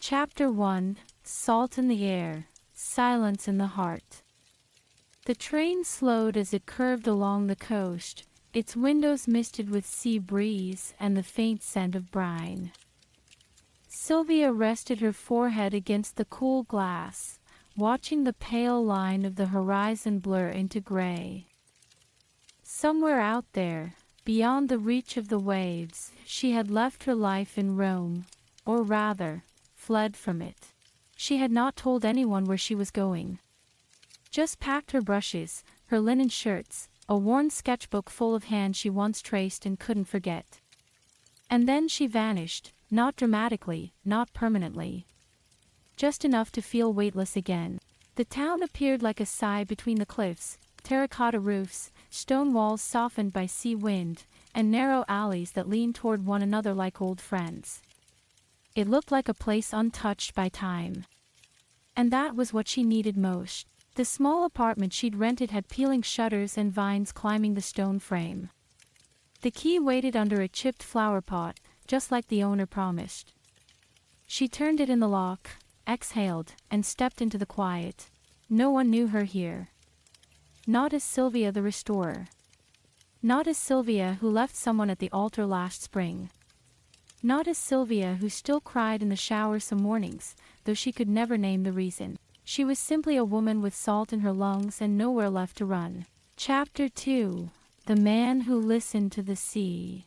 Chapter 1: Salt in the Air, Silence in the Heart. The train slowed as it curved along the coast, its windows misted with sea breeze and the faint scent of brine. Silvia rested her forehead against the cool glass, watching the pale line of the horizon blur into gray. Somewhere out there, beyond the reach of the waves, she had left her life in Rome, or rather, fled from it. She had not told anyone where she was going. Just packed her brushes, her linen shirts, a worn sketchbook full of hands she once traced and couldn't forget. And then she vanished, not dramatically, not permanently. Just enough to feel weightless again. The town appeared like a sigh between the cliffs, terracotta roofs, stone walls softened by sea wind, and narrow alleys that leaned toward one another like old friends. It looked like a place untouched by time. And that was what she needed most. The small apartment she'd rented had peeling shutters and vines climbing the stone frame. The key waited under a chipped flower pot, just like the owner promised. She turned it in the lock, exhaled, and stepped into the quiet. No one knew her here. Not as Silvia the restorer. Not as Silvia who left someone at the altar last spring. Not as Silvia who still cried in the shower some mornings, though she could never name the reason. She was simply a woman with salt in her lungs and nowhere left to run. Chapter 2: The Man Who Listened to the Sea.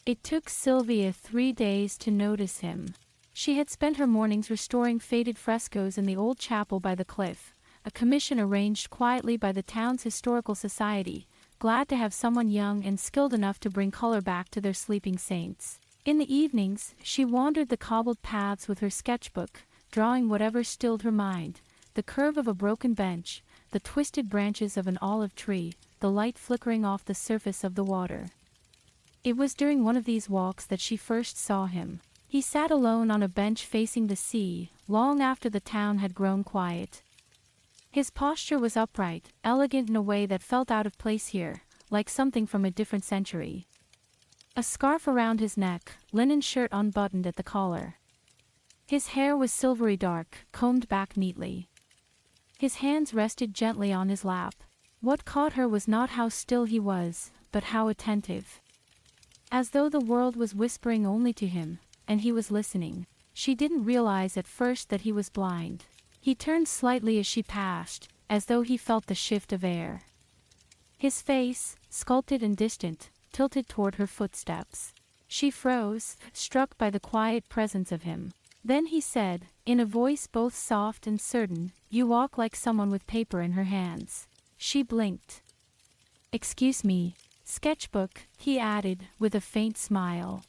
It took Silvia 3 days to notice him. She had spent her mornings restoring faded frescoes in the old chapel by the cliff, a commission arranged quietly by the town's historical society, glad to have someone young and skilled enough to bring color back to their sleeping saints. In the evenings, she wandered the cobbled paths with her sketchbook, drawing whatever stilled her mind, the curve of a broken bench, the twisted branches of an olive tree, the light flickering off the surface of the water. It was during one of these walks that she first saw him. He sat alone on a bench facing the sea, long after the town had grown quiet. His posture was upright, elegant in a way that felt out of place here, like something from a different century. A scarf around his neck, linen shirt unbuttoned at the collar. His hair was silvery dark, combed back neatly. His hands rested gently on his lap. What caught her was not how still he was, but how attentive. As though the world was whispering only to him, and he was listening. She didn't realize at first that he was blind. He turned slightly as she passed, as though he felt the shift of air. His face, sculpted and distant, tilted toward her footsteps. She froze, struck by the quiet presence of him. Then he said, in a voice both soft and certain, "You walk like someone with paper in her hands." She blinked. "Excuse me, sketchbook," he added, with a faint smile.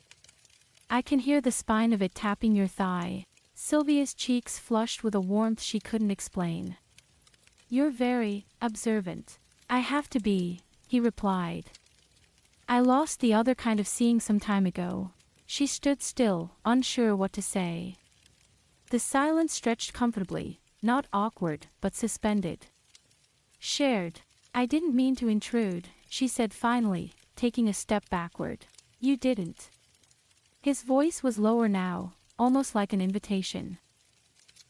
"I can hear the spine of it tapping your thigh." Silvia's cheeks flushed with a warmth she couldn't explain. "You're very observant." "I have to be," he replied. "I lost the other kind of seeing some time ago." She stood still, unsure what to say. The silence stretched comfortably, not awkward, but suspended. "Shared. I didn't mean to intrude," she said finally, taking a step backward. "You didn't." His voice was lower now, almost like an invitation.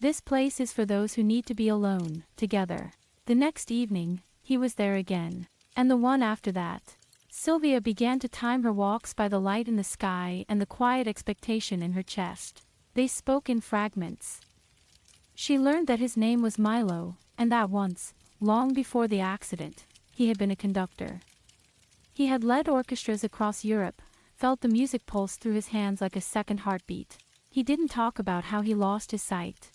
"This place is for those who need to be alone, together." The next evening, he was there again. And the one after that. Silvia began to time her walks by the light in the sky and the quiet expectation in her chest. They spoke in fragments. She learned that his name was Milo, and that once, long before the accident, he had been a conductor. He had led orchestras across Europe, felt the music pulse through his hands like a second heartbeat. He didn't talk about how he lost his sight.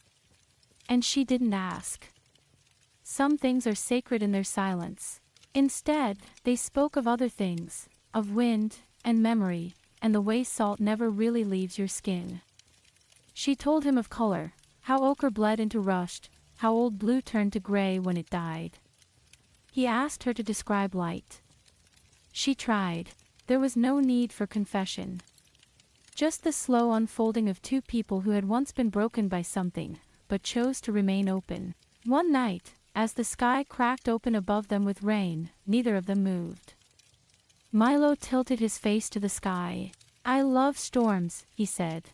And she didn't ask. Some things are sacred in their silence. Instead, they spoke of other things, of wind, and memory, and the way salt never really leaves your skin. She told him of color, how ochre bled into rust, how old blue turned to gray when it died. He asked her to describe light. She tried. There was no need for confession. Just the slow unfolding of two people who had once been broken by something, but chose to remain open. One night, as the sky cracked open above them with rain, neither of them moved. Milo tilted his face to the sky. "I love storms," he said.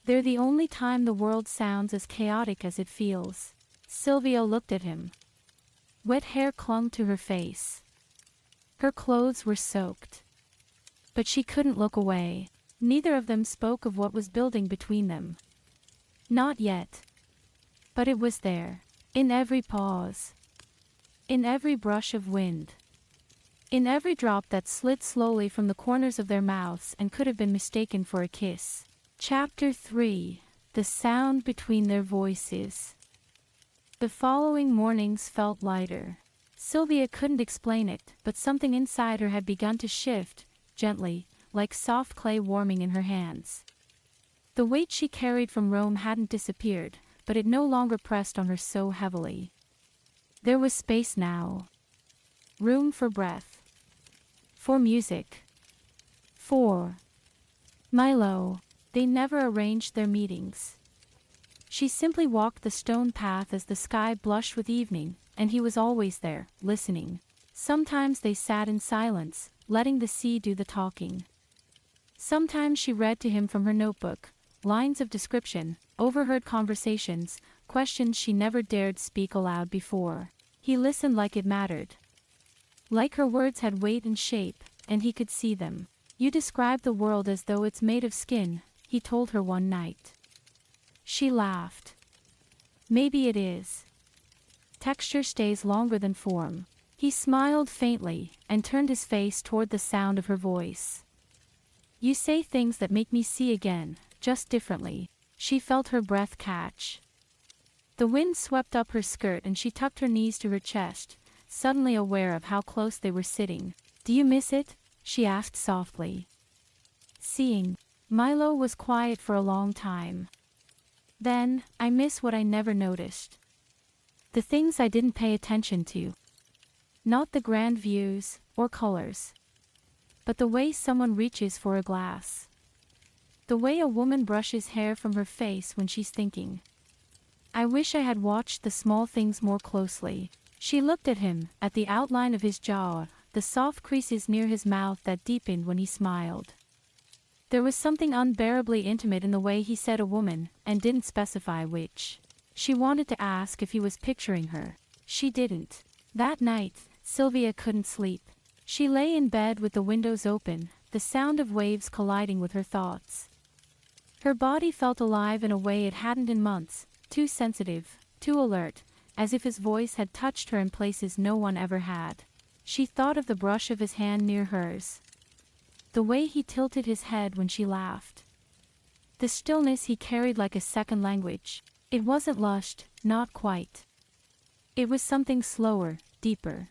They're the only time the world sounds as chaotic as it feels. Silvia looked at him. Wet hair clung to her face. Her clothes were soaked. But she couldn't look away. Neither of them spoke of what was building between them. Not yet. But it was there. In every pause. In every brush of wind. In every drop that slid slowly from the corners of their mouths and could have been mistaken for a kiss. Chapter 3. The sound between their voices. The following mornings felt lighter. Silvia couldn't explain it, but something inside her had begun to shift, gently, like soft clay warming in her hands. The weight she carried from Rome hadn't disappeared, but it no longer pressed on her so heavily. There was space now. Room for breath. For music. For Milo. They never arranged their meetings. She simply walked the stone path as the sky blushed with evening, and he was always there, listening. Sometimes they sat in silence, letting the sea do the talking. Sometimes she read to him from her notebook, lines of description, overheard conversations, questions she never dared speak aloud before. He listened like it mattered. Like her words had weight and shape, and he could see them. You describe the world as though it's made of skin, he told her one night. She laughed. Maybe it is. Texture stays longer than form. He smiled faintly, and turned his face toward the sound of her voice. You say things that make me see again, just differently. She felt her breath catch. The wind swept up her skirt and she tucked her knees to her chest, suddenly aware of how close they were sitting. Do you miss it? She asked softly. Seeing. Milo was quiet for a long time. Then, I miss what I never noticed. The things I didn't pay attention to. Not the grand views, or colors. But the way someone reaches for a glass. The way a woman brushes hair from her face when she's thinking. I wish I had watched the small things more closely. She looked at him, at the outline of his jaw, the soft creases near his mouth that deepened when he smiled. There was something unbearably intimate in the way he said a woman, and didn't specify which. She wanted to ask if he was picturing her. She didn't. That night, Silvia couldn't sleep. She lay in bed with the windows open, the sound of waves colliding with her thoughts. Her body felt alive in a way it hadn't in months, too sensitive, too alert, as if his voice had touched her in places no one ever had. She thought of the brush of his hand near hers. The way he tilted his head when she laughed. The stillness he carried like a second language. It wasn't lust, not quite. It was something slower, deeper.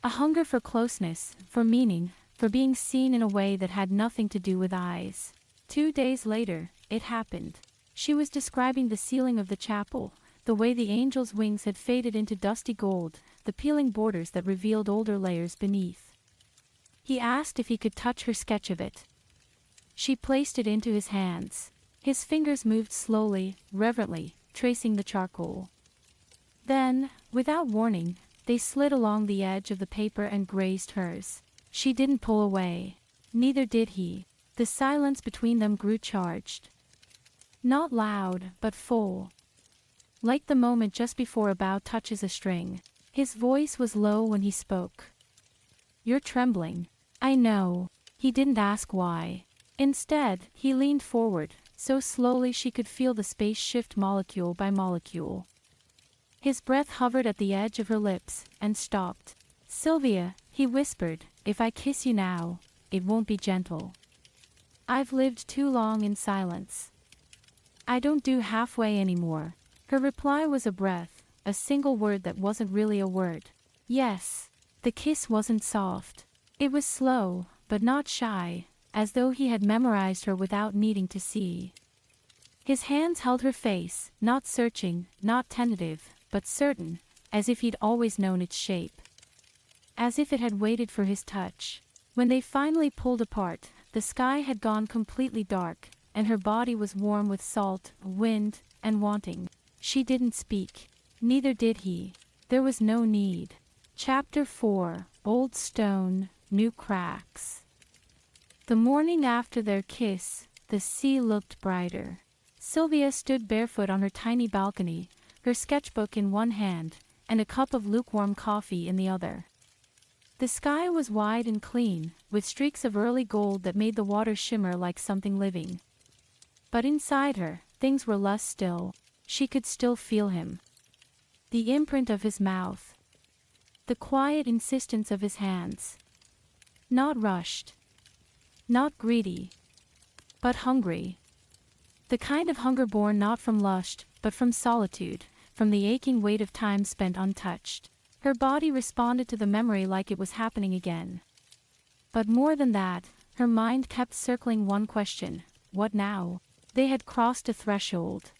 A hunger for closeness, for meaning, for being seen in a way that had nothing to do with eyes. 2 days later, it happened. She was describing the ceiling of the chapel, the way the angel's wings had faded into dusty gold, the peeling borders that revealed older layers beneath. He asked if he could touch her sketch of it. She placed it into his hands. His fingers moved slowly, reverently, tracing the charcoal. Then, without warning, they slid along the edge of the paper and grazed hers. She didn't pull away. Neither did he. The silence between them grew charged. Not loud, but full. Like the moment just before a bow touches a string. His voice was low when he spoke. You're trembling. I know. He didn't ask why. Instead, he leaned forward, so slowly she could feel the space shift molecule by molecule. His breath hovered at the edge of her lips, and stopped. Silvia, he whispered, if I kiss you now, it won't be gentle. I've lived too long in silence. I don't do halfway anymore. Her reply was a breath, a single word that wasn't really a word. Yes. The kiss wasn't soft. It was slow, but not shy, as though he had memorized her without needing to see. His hands held her face, not searching, not tentative, but certain, as if he'd always known its shape. As if it had waited for his touch. When they finally pulled apart, the sky had gone completely dark, and her body was warm with salt, wind, and wanting. She didn't speak. Neither did he. There was no need. Chapter 4. Old Stone, New Cracks. The morning after their kiss, the sea looked brighter. Silvia stood barefoot on her tiny balcony, her sketchbook in one hand, and a cup of lukewarm coffee in the other. The sky was wide and clean, with streaks of early gold that made the water shimmer like something living. But inside her, things were less still. She could still feel him. The imprint of his mouth. The quiet insistence of his hands. Not rushed. Not greedy. But hungry. The kind of hunger born not from lust, but from solitude, from the aching weight of time spent untouched. Her body responded to the memory like it was happening again. But more than that, her mind kept circling one question: what now? They had crossed a threshold.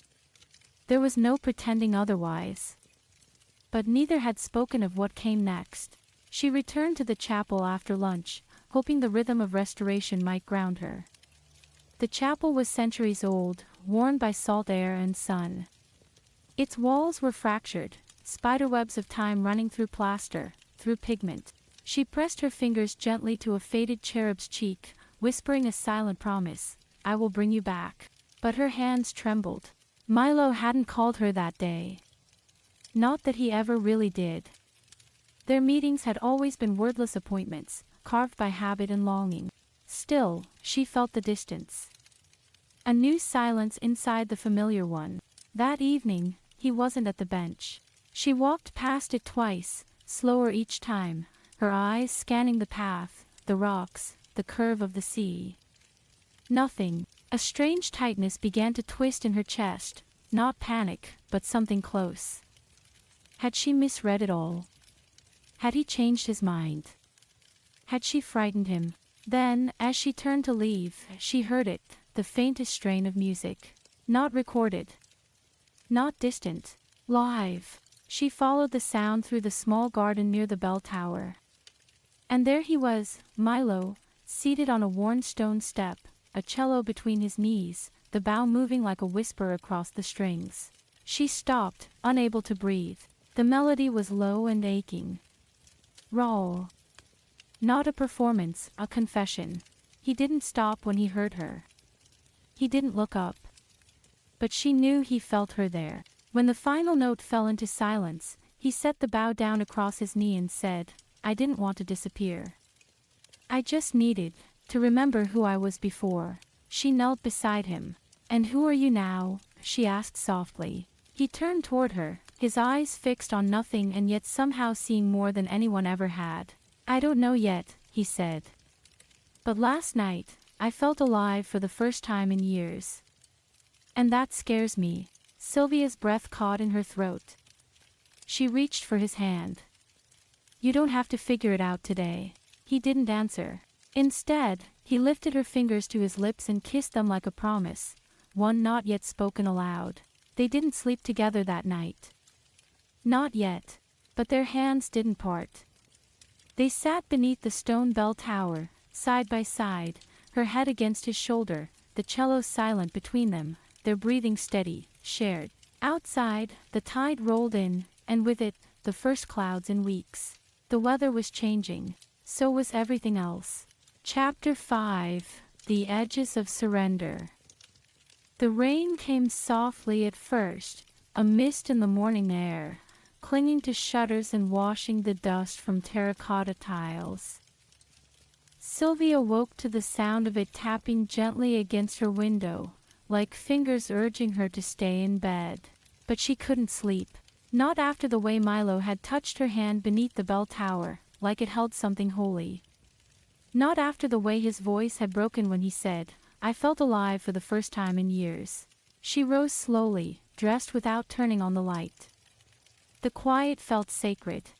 There was no pretending otherwise. But neither had spoken of what came next. She returned to the chapel after lunch, hoping the rhythm of restoration might ground her. The chapel was centuries old, worn by salt air and sun. Its walls were fractured, spiderwebs of time running through plaster, through pigment. She pressed her fingers gently to a faded cherub's cheek, whispering a silent promise: "I will bring you back." But her hands trembled. Milo hadn't called her that day. Not that he ever really did. Their meetings had always been wordless appointments, carved by habit and longing. Still, she felt the distance. A new silence inside the familiar one. That evening, he wasn't at the bench. She walked past it twice, slower each time, her eyes scanning the path, the rocks, the curve of the sea. Nothing. A strange tightness began to twist in her chest, not panic, but something close. Had she misread it all? Had he changed his mind? Had she frightened him? Then, as she turned to leave, she heard it, the faintest strain of music. Not recorded. Not distant. Live. She followed the sound through the small garden near the bell tower. And there he was, Milo, seated on a worn stone step, a cello between his knees, the bow moving like a whisper across the strings. She stopped, unable to breathe. The melody was low and aching. Raw. Not a performance, a confession. He didn't stop when he heard her. He didn't look up. But she knew he felt her there. When the final note fell into silence, he set the bow down across his knee and said, "I didn't want to disappear. I just needed to remember who I was before." She knelt beside him. "And who are you now?" she asked softly. He turned toward her, his eyes fixed on nothing and yet somehow seeing more than anyone ever had. "I don't know yet," he said. "But last night, I felt alive for the first time in years. And that scares me." Silvia's breath caught in her throat. She reached for his hand. "You don't have to figure it out today." He didn't answer. Instead, he lifted her fingers to his lips and kissed them like a promise, one not yet spoken aloud. They didn't sleep together that night. Not yet. But their hands didn't part. They sat beneath the stone bell tower, side by side, her head against his shoulder, the cello silent between them, their breathing steady, shared. Outside, the tide rolled in, and with it, the first clouds in weeks. The weather was changing. So was everything else. Chapter 5: The Edges of Surrender. The rain came softly at first, a mist in the morning air, clinging to shutters and washing the dust from terracotta tiles. Silvia woke to the sound of it tapping gently against her window, like fingers urging her to stay in bed. But she couldn't sleep. Not after the way Milo had touched her hand beneath the bell tower, like it held something holy. Not after the way his voice had broken when he said, "I felt alive for the first time in years." She rose slowly, dressed without turning on the light. The quiet felt sacred.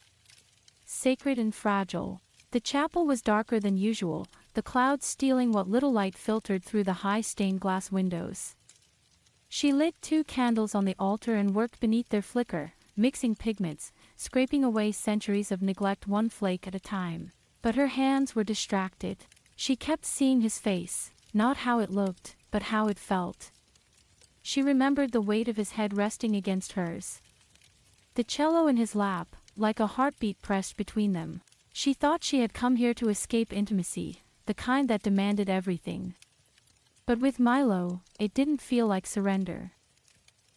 Sacred and fragile. The chapel was darker than usual, the clouds stealing what little light filtered through the high stained glass windows. She lit 2 candles on the altar and worked beneath their flicker, mixing pigments, scraping away centuries of neglect one flake at a time. But her hands were distracted. She kept seeing his face, not how it looked, but how it felt. She remembered the weight of his head resting against hers. The cello in his lap, like a heartbeat pressed between them. She thought she had come here to escape intimacy, the kind that demanded everything. But with Milo, it didn't feel like surrender.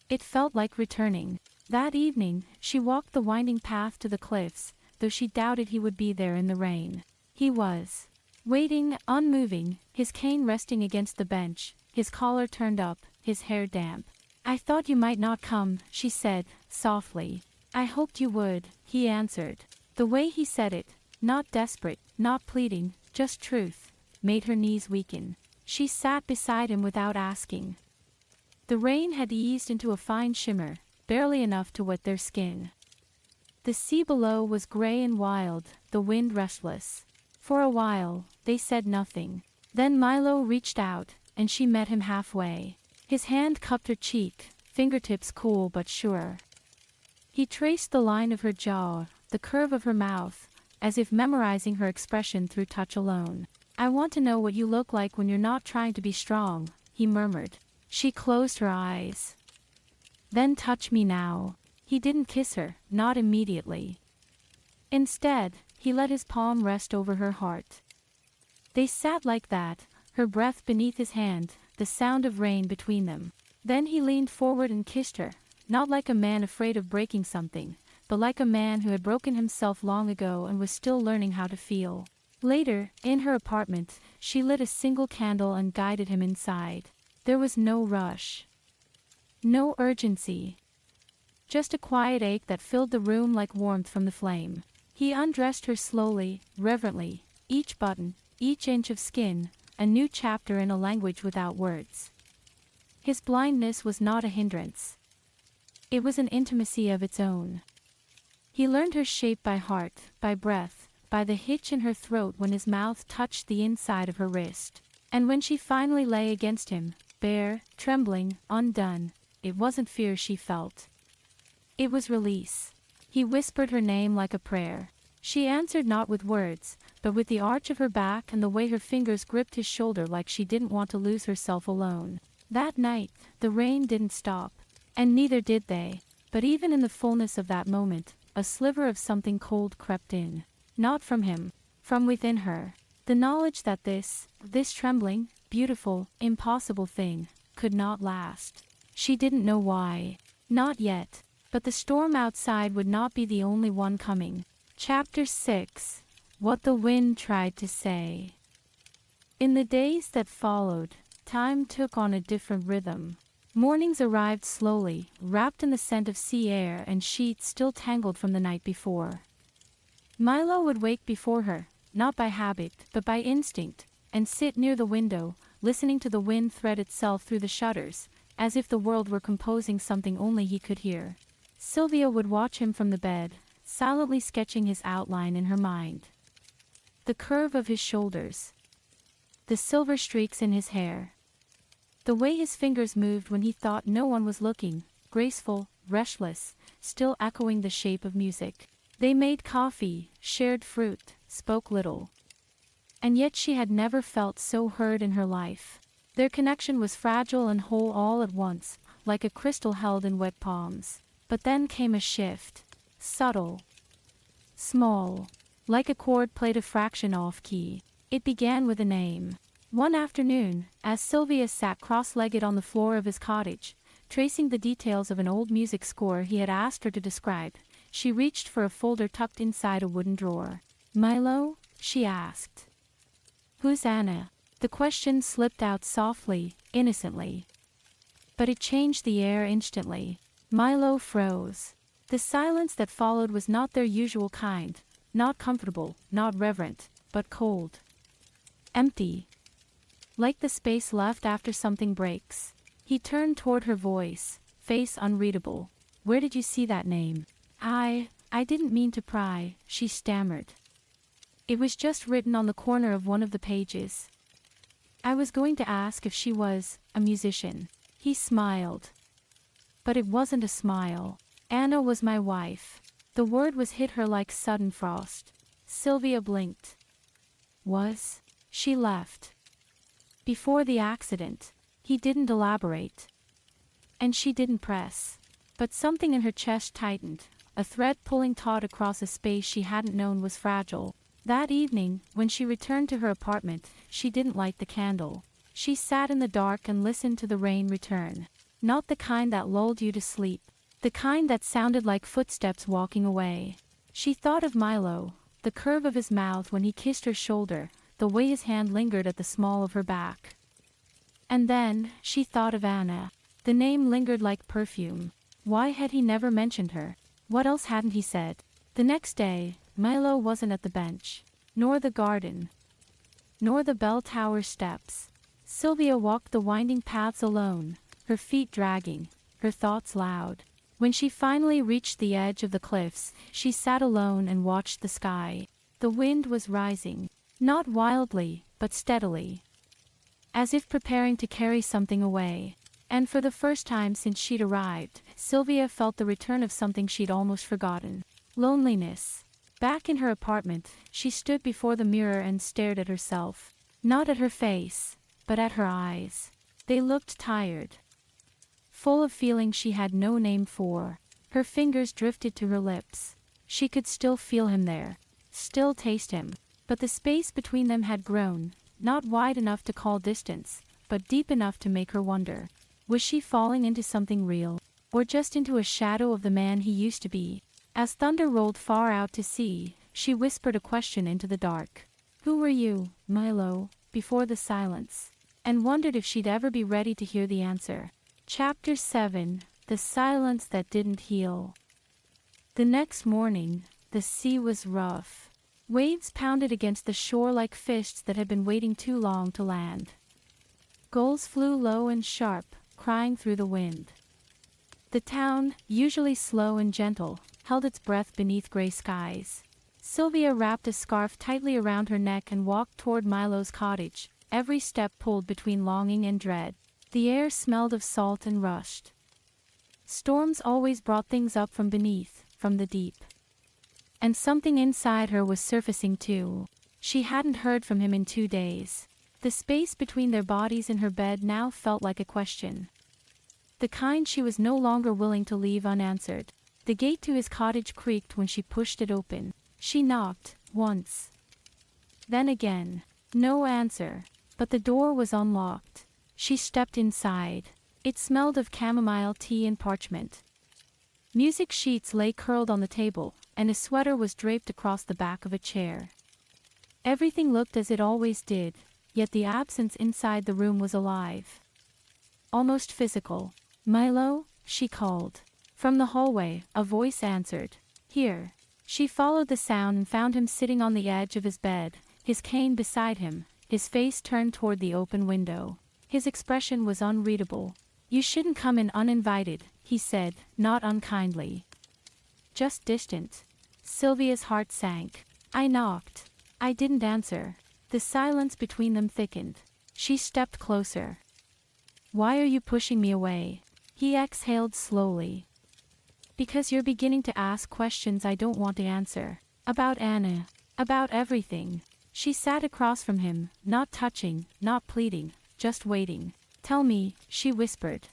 It felt like returning. That evening, she walked the winding path to the cliffs, though she doubted he would be there in the rain. He was. Waiting, unmoving, his cane resting against the bench, his collar turned up, his hair damp. "I thought you might not come," she said, softly. "I hoped you would," he answered. The way he said it, not desperate, not pleading, just truth, made her knees weaken. She sat beside him without asking. The rain had eased into a fine shimmer, barely enough to wet their skin. The sea below was gray and wild, the wind restless. For a while, they said nothing. Then Milo reached out, and she met him halfway. His hand cupped her cheek, fingertips cool but sure. He traced the line of her jaw, the curve of her mouth, as if memorizing her expression through touch alone. "I want to know what you look like when you're not trying to be strong," he murmured. She closed her eyes. "Then touch me now." He didn't kiss her, not immediately. Instead, he let his palm rest over her heart. They sat like that, her breath beneath his hand, the sound of rain between them. Then he leaned forward and kissed her, not like a man afraid of breaking something, but like a man who had broken himself long ago and was still learning how to feel. Later, in her apartment, she lit a single candle and guided him inside. There was no rush. No urgency. Just a quiet ache that filled the room like warmth from the flame. He undressed her slowly, reverently, each button, each inch of skin, a new chapter in a language without words. His blindness was not a hindrance. It was an intimacy of its own. He learned her shape by heart, by breath, by the hitch in her throat when his mouth touched the inside of her wrist. And when she finally lay against him, bare, trembling, undone, it wasn't fear she felt. It was release. He whispered her name like a prayer. She answered not with words, but with the arch of her back and the way her fingers gripped his shoulder like she didn't want to lose herself alone. That night, the rain didn't stop. And neither did they. But even in the fullness of that moment, a sliver of something cold crept in. Not from him. From within her. The knowledge that this trembling, beautiful, impossible thing, could not last. She didn't know why. Not yet. But the storm outside would not be the only one coming. Chapter 6. What the Wind Tried to Say. In the days that followed, time took on a different rhythm. Mornings arrived slowly, wrapped in the scent of sea air and sheets still tangled from the night before. Milo would wake before her, not by habit, but by instinct, and sit near the window, listening to the wind thread itself through the shutters, as if the world were composing something only he could hear. Silvia would watch him from the bed, silently sketching his outline in her mind. The curve of his shoulders. The silver streaks in his hair. The way his fingers moved when he thought no one was looking, graceful, restless, still echoing the shape of music. They made coffee, shared fruit, spoke little. And yet she had never felt so heard in her life. Their connection was fragile and whole all at once, like a crystal held in wet palms. But then came a shift. Subtle. Small. Like a chord played a fraction off key. It began with a name. One afternoon, as Silvia sat cross-legged on the floor of his cottage, tracing the details of an old music score he had asked her to describe, she reached for a folder tucked inside a wooden drawer. "Milo?" she asked. "Who's Anna?" The question slipped out softly, innocently. But it changed the air instantly. Milo froze. The silence that followed was not their usual kind, not comfortable, not reverent, but cold. Empty. Like the space left after something breaks. He turned toward her voice, face unreadable. "Where did you see that name?" I didn't mean to pry," she stammered. "It was just written on the corner of one of the pages. I was going to ask if she was a musician." He smiled. But it wasn't a smile. "Anna was my wife." The word was hit her like sudden frost. Silvia blinked. "Was?" She left. "Before the accident." He didn't elaborate. And she didn't press. But something in her chest tightened, a thread pulling taut across a space she hadn't known was fragile. That evening, when she returned to her apartment, she didn't light the candle. She sat in the dark and listened to the rain return. Not the kind that lulled you to sleep. The kind that sounded like footsteps walking away. She thought of Milo, the curve of his mouth when he kissed her shoulder, the way his hand lingered at the small of her back. And then, she thought of Anna. The name lingered like perfume. Why had he never mentioned her? What else hadn't he said? The next day, Milo wasn't at the bench, nor the garden, nor the bell tower steps. Silvia walked the winding paths alone, her feet dragging, her thoughts loud. When she finally reached the edge of the cliffs, she sat alone and watched the sky. The wind was rising, not wildly, but steadily, as if preparing to carry something away. And for the first time since she'd arrived, Silvia felt the return of something she'd almost forgotten. Loneliness. Back in her apartment, she stood before the mirror and stared at herself. Not at her face, but at her eyes. They looked tired, full of feelings she had no name for. Her fingers drifted to her lips. She could still feel him there, still taste him. But the space between them had grown, not wide enough to call distance, but deep enough to make her wonder. Was she falling into something real, or just into a shadow of the man he used to be? As thunder rolled far out to sea, she whispered a question into the dark. Who were you, Milo, before the silence? And wondered if she'd ever be ready to hear the answer. Chapter 7. The Silence That Didn't Heal. The next morning, the sea was rough. Waves pounded against the shore like fists that had been waiting too long to land. Gulls flew low and sharp, crying through the wind. The town, usually slow and gentle, held its breath beneath gray skies. Silvia wrapped a scarf tightly around her neck and walked toward Milo's cottage, every step pulled between longing and dread. The air smelled of salt and rust. Storms always brought things up from beneath, from the deep. And something inside her was surfacing too. She hadn't heard from him in 2 days. The space between their bodies in her bed now felt like a question. The kind she was no longer willing to leave unanswered. The gate to his cottage creaked when she pushed it open. She knocked, once. Then again. No answer. But the door was unlocked. She stepped inside. It smelled of chamomile tea and parchment. Music sheets lay curled on the table, and a sweater was draped across the back of a chair. Everything looked as it always did, yet the absence inside the room was alive. Almost physical. Milo, she called. From the hallway, a voice answered. Here. She followed the sound and found him sitting on the edge of his bed, his cane beside him, his face turned toward the open window. His expression was unreadable. You shouldn't come in uninvited, he said, not unkindly. Just distant. Silvia's heart sank. I knocked. I didn't answer. The silence between them thickened. She stepped closer. Why are you pushing me away? He exhaled slowly. Because you're beginning to ask questions I don't want to answer. About Anna. About everything. She sat across from him, not touching, not pleading, just waiting. Tell me, she whispered.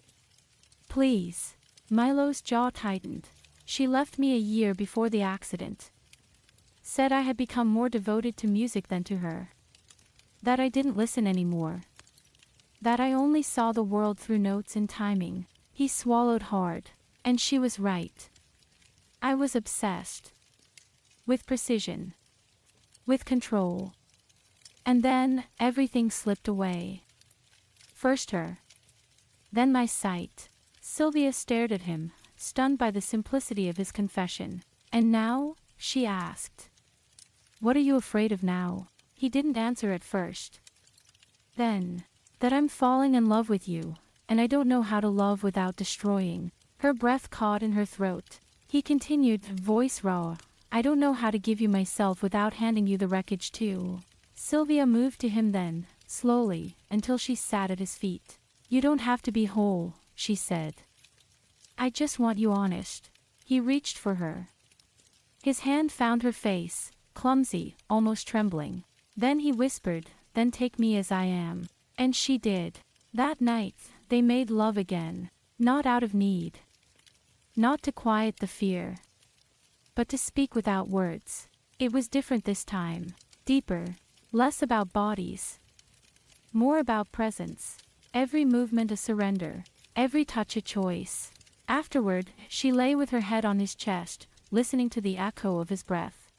Please. Milo's jaw tightened. She left me a year before the accident. Said I had become more devoted to music than to her. That I didn't listen anymore. That I only saw the world through notes and timing. He swallowed hard. And she was right. I was obsessed. With precision. With control. And then, everything slipped away. First her. Then my sight. Silvia stared at him, stunned by the simplicity of his confession. And now? She asked. What are you afraid of now? He didn't answer at first. Then. That I'm falling in love with you, and I don't know how to love without destroying. Her breath caught in her throat. He continued, voice raw. I don't know how to give you myself without handing you the wreckage too. Silvia moved to him then, slowly, until she sat at his feet. You don't have to be whole, she said. I just want you honest. He reached for her. His hand found her face, clumsy, almost trembling. Then he whispered, then take me as I am. And she did. That night, they made love again. Not out of need. Not to quiet the fear. But to speak without words. It was different this time. Deeper. Less about bodies. more about presence. Every movement a surrender, every touch a choice. Afterward, she lay with her head on his chest, listening to the echo of his breath.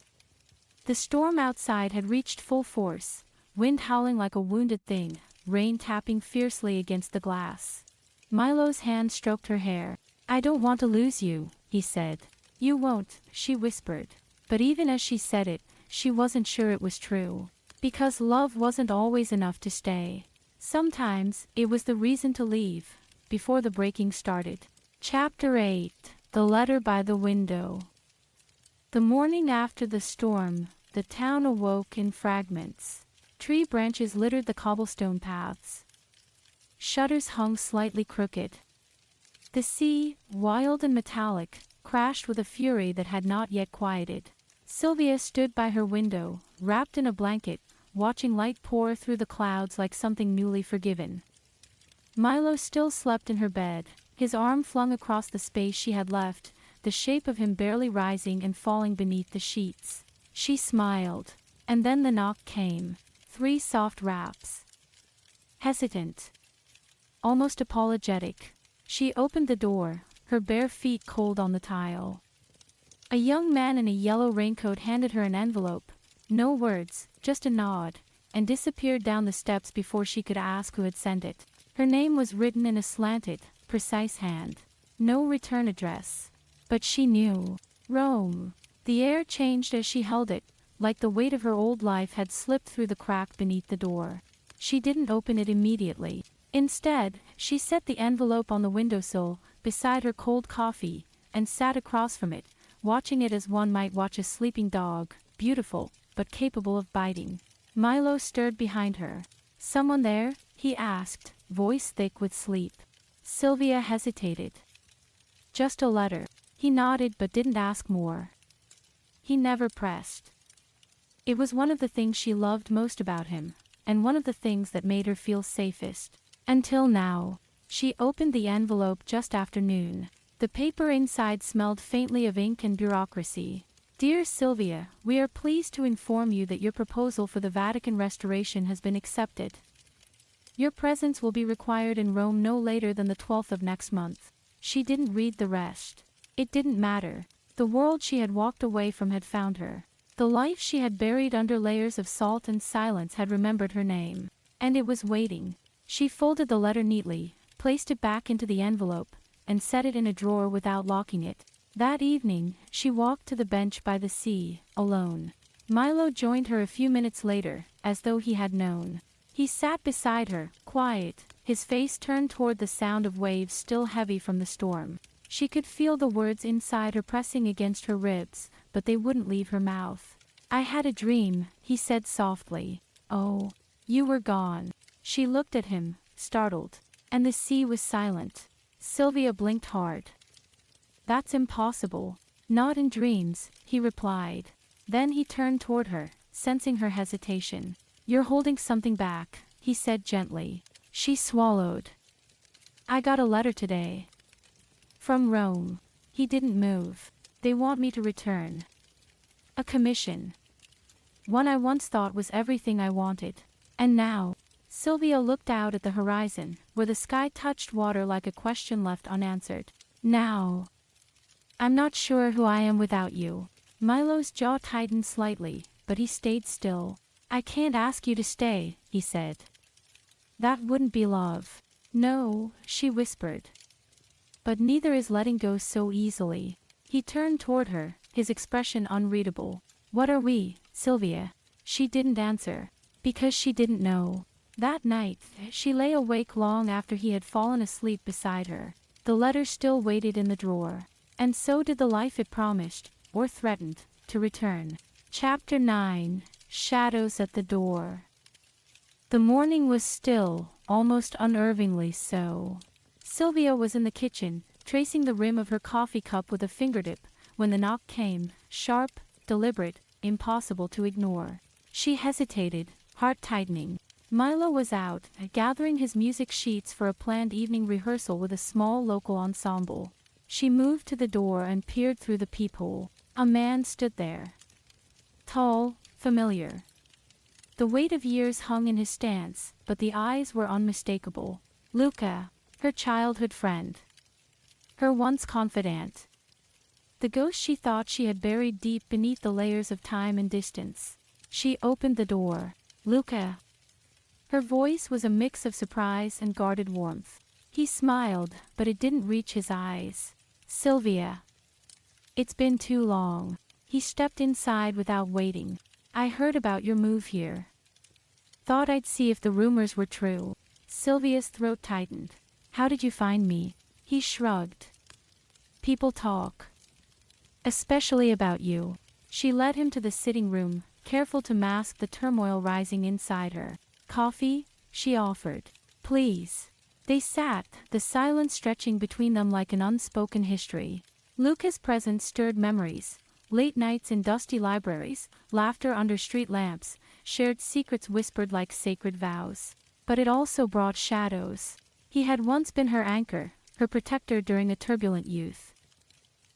The storm outside had reached full force, wind howling like a wounded thing, rain tapping fiercely against the glass. Milo's hand stroked her hair. "I don't want to lose you," he said. "You won't," she whispered. But even as she said it, she wasn't sure it was true. Because love wasn't always enough to stay. Sometimes, it was the reason to leave, before the breaking started. Chapter 8. The Letter by the Window. The morning after the storm, the town awoke in fragments. Tree branches littered the cobblestone paths. Shutters hung slightly crooked. The sea, wild and metallic, crashed with a fury that had not yet quieted. Silvia stood by her window, wrapped in a blanket, watching light pour through the clouds like something newly forgiven. Milo still slept in her bed, his arm flung across the space she had left, the shape of him barely rising and falling beneath the sheets. She smiled. And then the knock came. 3 soft raps. Hesitant. Almost apologetic. She opened the door, her bare feet cold on the tile. A young man in a yellow raincoat handed her an envelope. No words, just a nod, and disappeared down the steps before she could ask who had sent it. Her name was written in a slanted, precise hand. No return address. But she knew. Rome. The air changed as she held it, like the weight of her old life had slipped through the crack beneath the door. She didn't open it immediately. Instead, she set the envelope on the windowsill, beside her cold coffee, and sat across from it, watching it as one might watch a sleeping dog, beautiful, but capable of biting. Milo stirred behind her. "Someone there?" he asked, voice thick with sleep. Silvia hesitated. "Just a letter." He nodded but didn't ask more. He never pressed. It was one of the things she loved most about him, and one of the things that made her feel safest. Until now. She opened the envelope just after noon. The paper inside smelled faintly of ink and bureaucracy. "Dear Silvia, we are pleased to inform you that your proposal for the Vatican restoration has been accepted. Your presence will be required in Rome no later than the 12th of next month." She didn't read the rest. It didn't matter. The world she had walked away from had found her. The life she had buried under layers of salt and silence had remembered her name. And it was waiting. She folded the letter neatly, placed it back into the envelope, and set it in a drawer without locking it. That evening, she walked to the bench by the sea, alone. Milo joined her a few minutes later, as though he had known. He sat beside her, quiet, his face turned toward the sound of waves still heavy from the storm. She could feel the words inside her pressing against her ribs, but they wouldn't leave her mouth. "I had a dream," he said softly. "Oh, you were gone." She looked at him, startled. And the sea was silent. Silvia blinked hard. "That's impossible." "Not in dreams," he replied. Then he turned toward her, sensing her hesitation. "You're holding something back," he said gently. She swallowed. "I got a letter today. From Rome." He didn't move. "They want me to return. A commission. One I once thought was everything I wanted. And now." Silvia looked out at the horizon, where the sky touched water like a question left unanswered. "Now. I'm not sure who I am without you." Milo's jaw tightened slightly, but he stayed still. "I can't ask you to stay," he said. "That wouldn't be love." "No," she whispered. "But neither is letting go so easily." He turned toward her, his expression unreadable. "What are we, Silvia?" She didn't answer. Because she didn't know. That night, she lay awake long after he had fallen asleep beside her. The letter still waited in the drawer. And so did the life it promised, or threatened, to return. Chapter 9. Shadows at the Door. The morning was still, almost unnervingly so. Silvia was in the kitchen, tracing the rim of her coffee cup with a fingertip, when the knock came, sharp, deliberate, impossible to ignore. She hesitated, heart tightening. Milo was out, gathering his music sheets for a planned evening rehearsal with a small local ensemble. She moved to the door and peered through the peephole. A man stood there. Tall, familiar. The weight of years hung in his stance, but the eyes were unmistakable. Luca, her childhood friend. Her once confidant. The ghost she thought she had buried deep beneath the layers of time and distance. She opened the door. Luca. Her voice was a mix of surprise and guarded warmth. He smiled, but it didn't reach his eyes. Silvia. It's been too long. He stepped inside without waiting. I heard about your move here. Thought I'd see if the rumors were true. Silvia's throat tightened. How did you find me? He shrugged. People talk. Especially about you. She led him to the sitting room, careful to mask the turmoil rising inside her. Coffee? She offered. Please. They sat, the silence stretching between them like an unspoken history. Luca's presence stirred memories. Late nights in dusty libraries, laughter under street lamps, shared secrets whispered like sacred vows. But it also brought shadows. He had once been her anchor, her protector during a turbulent youth.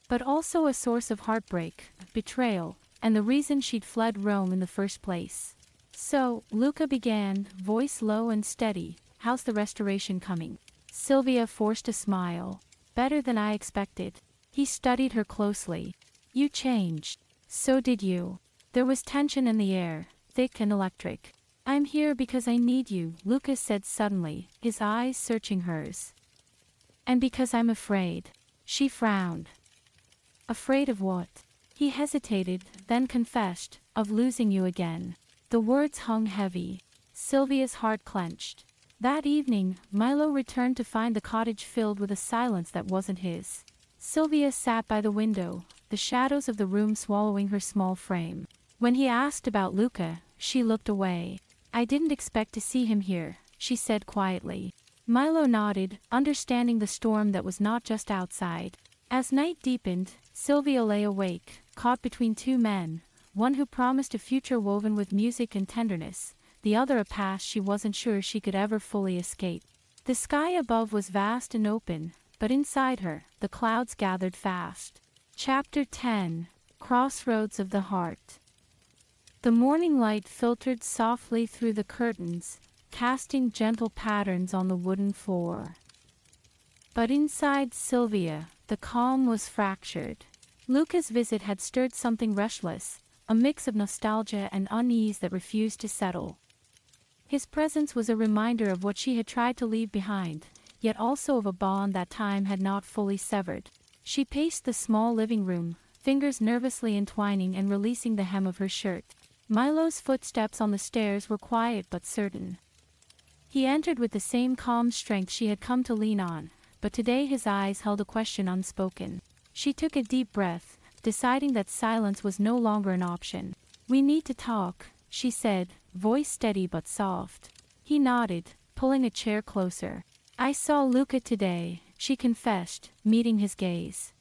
But also a source of heartbreak, betrayal, and the reason she'd fled Rome in the first place. So, Luca began, voice low and steady, how's the restoration coming? Silvia forced a smile. Better than I expected. He studied her closely. You changed. So did you. There was tension in the air, thick and electric. I'm here because I need you, Luca said suddenly, his eyes searching hers. And because I'm afraid. She frowned. Afraid of what? He hesitated, then confessed, of losing you again. The words hung heavy. Silvia's heart clenched. That evening, Milo returned to find the cottage filled with a silence that wasn't his. Silvia sat by the window, the shadows of the room swallowing her small frame. When he asked about Luca, she looked away. I didn't expect to see him here, she said quietly. Milo nodded, understanding the storm that was not just outside. As night deepened, Silvia lay awake, caught between two men, one who promised a future woven with music and tenderness, the other a past she wasn't sure she could ever fully escape. The sky above was vast and open, but inside her, the clouds gathered fast. Chapter 10. Crossroads of the Heart. The morning light filtered softly through the curtains, casting gentle patterns on the wooden floor. But inside Silvia, the calm was fractured. Luca's visit had stirred something restless, a mix of nostalgia and unease that refused to settle. His presence was a reminder of what she had tried to leave behind, yet also of a bond that time had not fully severed. She paced the small living room, fingers nervously entwining and releasing the hem of her shirt. Milo's footsteps on the stairs were quiet but certain. He entered with the same calm strength she had come to lean on, but today his eyes held a question unspoken. She took a deep breath, deciding that silence was no longer an option. We need to talk, she said, voice steady but soft. He nodded, pulling a chair closer. I saw Luca today, she confessed, meeting his gaze.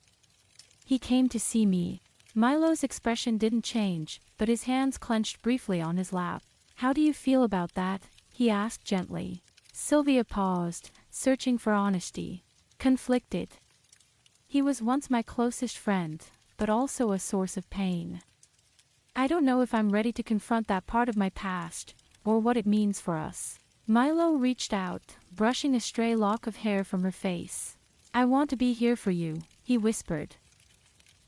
He came to see me. Milo's expression didn't change, but his hands clenched briefly on his lap. How do you feel about that? He asked gently. Silvia paused, searching for honesty. Conflicted. He was once my closest friend, but also a source of pain. I don't know if I'm ready to confront that part of my past, or what it means for us. Milo reached out, brushing a stray lock of hair from her face. I want to be here for you, he whispered.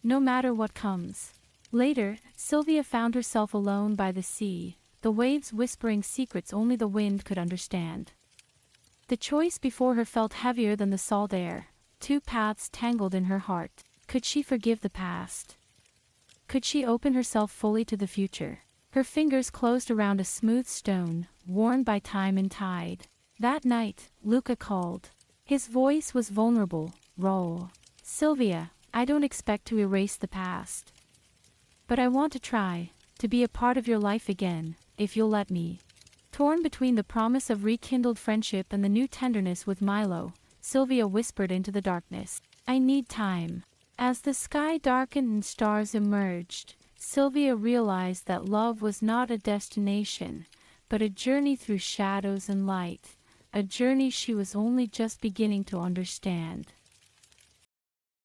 No matter what comes. Later, Silvia found herself alone by the sea, the waves whispering secrets only the wind could understand. The choice before her felt heavier than the salt air, two paths tangled in her heart. Could she forgive the past? Could she open herself fully to the future? Her fingers closed around a smooth stone, worn by time and tide. That night, Luca called. His voice was vulnerable, raw. Silvia, I don't expect to erase the past. But I want to try, to be a part of your life again, if you'll let me. Torn between the promise of rekindled friendship and the new tenderness with Milo, Silvia whispered into the darkness. I need time. As the sky darkened and stars emerged, Silvia realized that love was not a destination, but a journey through shadows and light, a journey she was only just beginning to understand.